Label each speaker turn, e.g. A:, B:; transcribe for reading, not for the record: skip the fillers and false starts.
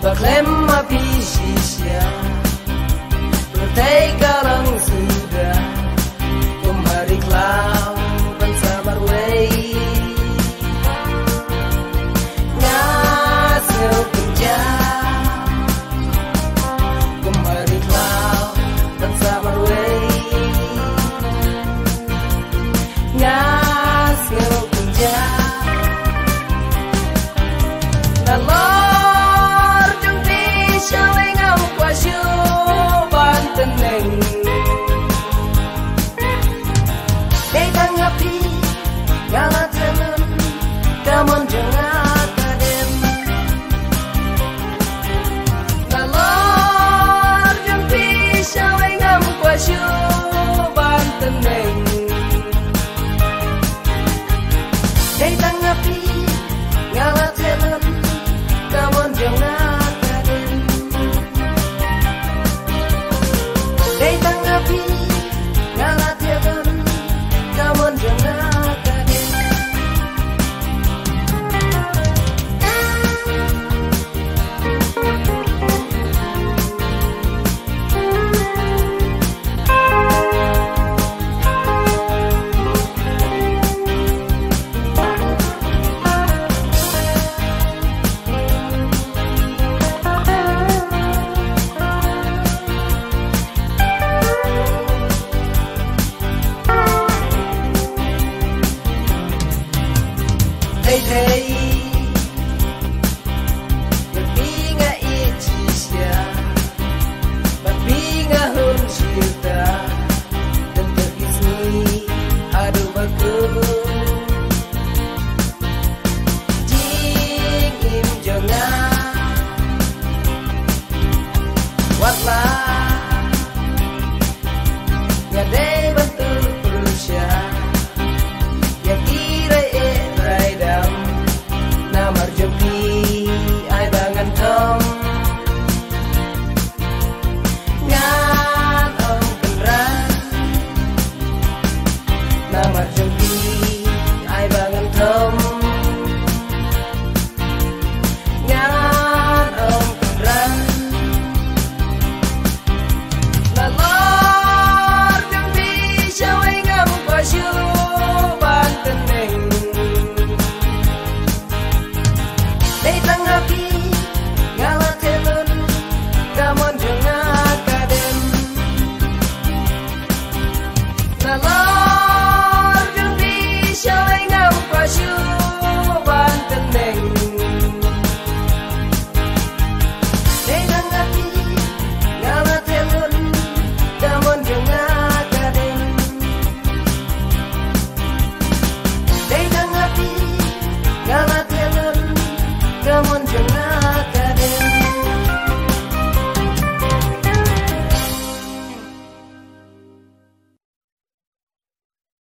A: Baklem api sisya Bertai kalang sudah Kemari klau Pensamar wei Ngasih kerja Kemari klau Pensamar wei Ngasih kerja Nalor jeng pisau engam kuasyo banteneng Kay tangapi galatanan kamon jeng akadem Nalor jeng pisau engam kuasyo banteneng Kay tangapi galatanan kamon jeng akadem Kay tangapi galatanan kamon jeng akadem Hey, berbinga icisya, berbinga hun syuta, dan terkismi aduh baku. Jing im jonga, watlah, nyadai bentuk perusya, ya kira raidam. Namar jempi ay bangan tom Ngan om kenran Namar jempi ay bangan tom Ngan om kenran Nalor jempi syaway ngam pasyo banteneng Day tangapi